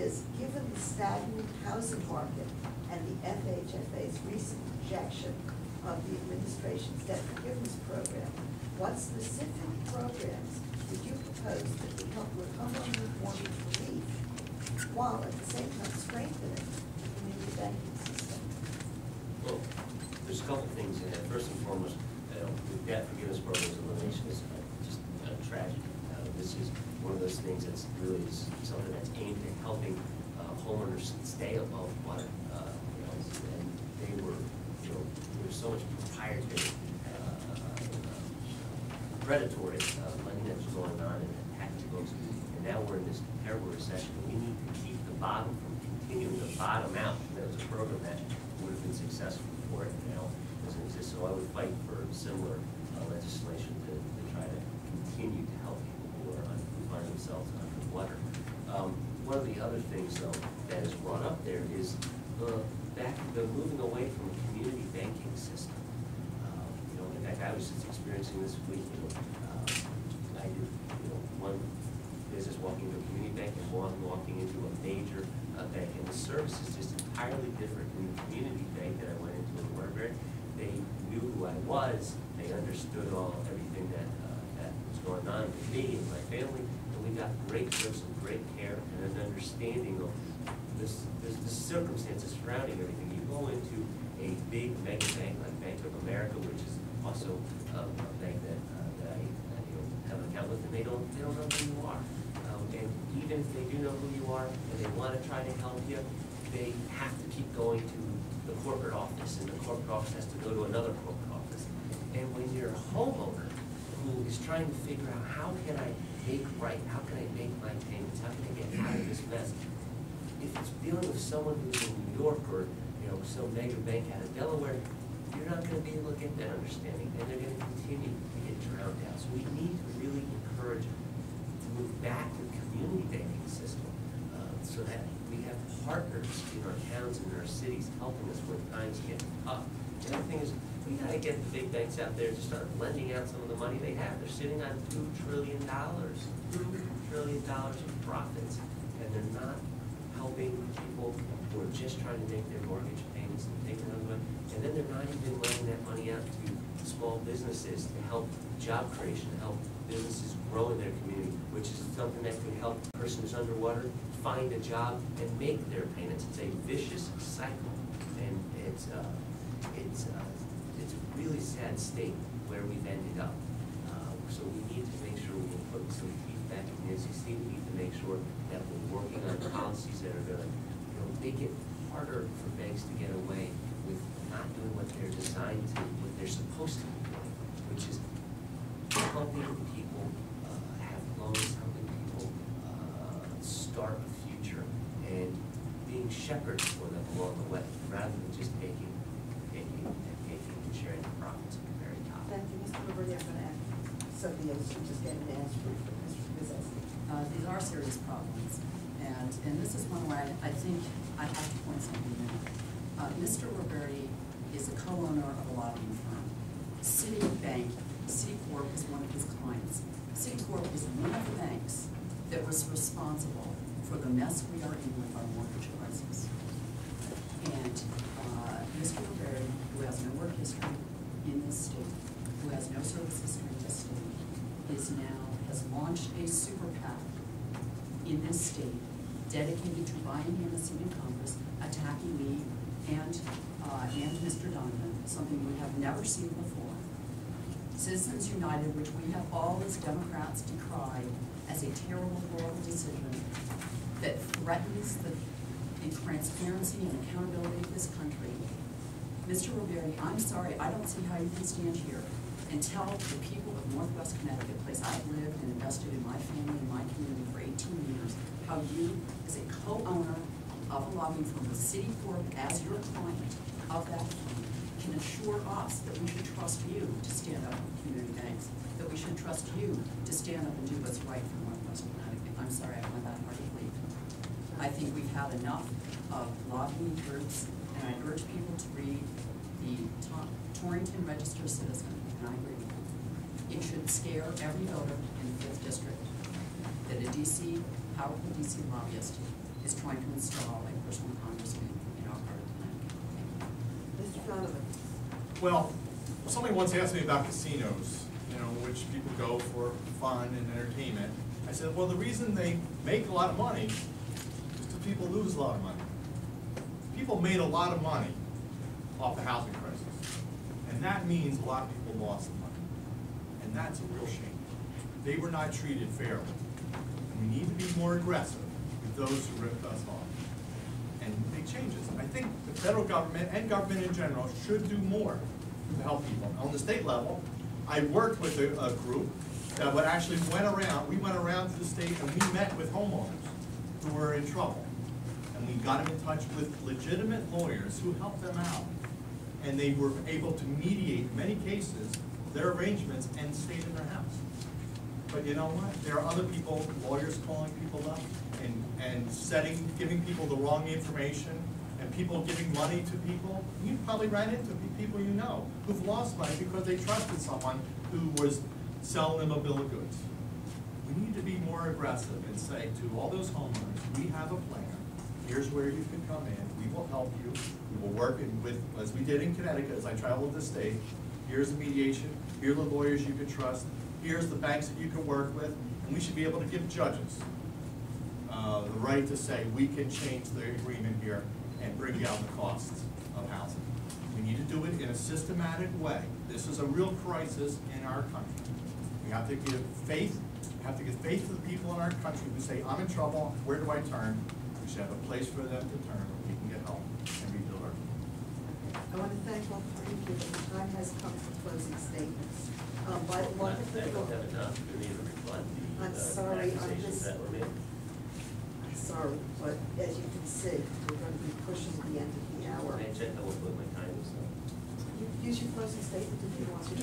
is, given the stagnant housing market and the FHFA's recent rejection of the administration's debt forgiveness program, what specific programs would you propose that would help with homeowner mortgage relief while at the same time strengthening the community banking system? Well, there's a couple things in it. First and foremost, the debt forgiveness program's elimination is just a tragedy. This is one of those things that's really something that's aimed at helping homeowners stay above water. And they were, there was so much proprietary, predatory lending that was going on and attacking folks. And now we're in this terrible recession. We need to keep the bottom from continuing to bottom out. And there was a program that would have been successful before it now doesn't exist. So I would fight for similar legislation to try to continue to help people who find themselves underwater. One of the other things, though, that is brought up there is the moving away from a community banking system. In fact, I was just experiencing this week. I did one business walking into a community bank and one walking into a major bank, and the service is just entirely different from the community bank that I went into in Waterbury. They knew who I was. They understood everything that was going on with me and my family, and we got great service and great care and an understanding of the circumstances surrounding everything. You go into a big mega bank like Bank of America, which is also a bank that I have an account with, and they don't know who you are. And even if they do know who you are and they want to try to help you, they have to keep going to the corporate office, and the corporate office has to go to another corporate office. And when you're a homeowner who is trying to figure out how can I make right, how can I make my payments, how can I get out of this mess, if it's dealing with someone who's in New York or some mega bank out of Delaware, you're not going to be able to get that understanding, and they're going to continue to get drowned out. So we need to really encourage to move back to the community banking system so that we have partners in our towns and in our cities helping us when times get tough. The other thing is, we got to get the big banks out there to start lending out some of the money they have. They're sitting on $2 trillion, $2 trillion in profits, and they're not helping people who are just trying to make their mortgage payments and take another one. And then they're not even lending that money out to small businesses to help job creation, to help businesses grow in their community, which is something that could help a person who's underwater find a job and make their payments. It's a vicious cycle, and it's a really sad state where we've ended up. So we need to make sure we can put some teeth back in the SEC. We need to make sure that we're working on policies that are going to make it harder for banks to get away with not doing what they're designed to, what they're supposed to be doing, which is helping people have loans, helping people start a future, and being shepherds for them along the way, rather than just taking and sharing the profits at the very top. Thank you, Mr. Roberti. I'm going to ask somebody else who just gave an answer for Mr. Wisniewski. These are serious problems, and this is one where I think I have to point something out. Mr. Roberti is a co-owner of a lobbying firm. Citibank, Citicorp is one of his clients. Citicorp is one of the banks that was responsible for the mess we are in with our mortgage crisis. And Mr. Roberti, who has no work history in this state, who has no service history in this state, has launched a super PAC in this state dedicated to buying in a seat in Congress, attacking me and Mr. Donovan, something we have never seen before. Citizens United, which we have all as Democrats decried as a terrible, horrible decision that threatens the transparency and accountability of this country. Mr. Roberti, I'm sorry, I don't see how you can stand here and tell the people of Northwest Connecticut, place I've lived and invested in my family and my community for 18 years, how you, as a co-owner of a lobbying firm with Citicorp as your client of that firm, can assure us that we should trust you to stand up for community banks, that we should trust you to stand up and do what's right for Northwest Connecticut. I'm sorry, I find that hard to believe. I think we've had enough of lobbying groups, and I urge people to read the Torrington Register Citizen, and I agree with you. It should scare every voter in the 5th District that a DC powerful DC lobbyist is trying to install a personal congressman in our part of the land. Mr. Donovan? Well, somebody once asked me about casinos, you know, which people go for fun and entertainment. I said, well, the reason they make a lot of money is because people lose a lot of money. People made a lot of money off the housing crisis, and that means a lot of people lost money, and that's a real shame. They were not treated fairly, and we need to be more aggressive with those who ripped us off and make changes. I think the federal government and government in general should do more to help people. On the state level, I worked with a group that would actually we went around to the state and we met with homeowners who were in trouble. And we got them in touch with legitimate lawyers who helped them out. And they were able to mediate, in many cases, their arrangements and stayed in their house. But you know what? There are other people, lawyers calling people up and giving people the wrong information, and people giving money to people. You probably ran into people you know who've lost money because they trusted someone who was selling them a bill of goods. We need to be more aggressive and say to all those homeowners, we have a plan. Here's where you can come in. We will help you. We will work with, as we did in Connecticut, as I traveled the state. Here's the mediation. Here are the lawyers you can trust. Here's the banks that you can work with. And we should be able to give judges the right to say, we can change the agreement here and bring down the costs of housing. We need to do it in a systematic way. This is a real crisis in our country. We have to give faith. We have to give faith to the people in our country who say, I'm in trouble. Where do I turn? We should have a place for them to turn where we can get help and rebuild our community. I want to thank all three of you, but the time has come for closing statements. By the wonderful. I don't have enough for me to reflect I'm the sorry, accusations that were made. I'm sorry, but as you can see, we're going to be pushing the end of the hour. I checked out what my time was. Use your closing statement if you want to.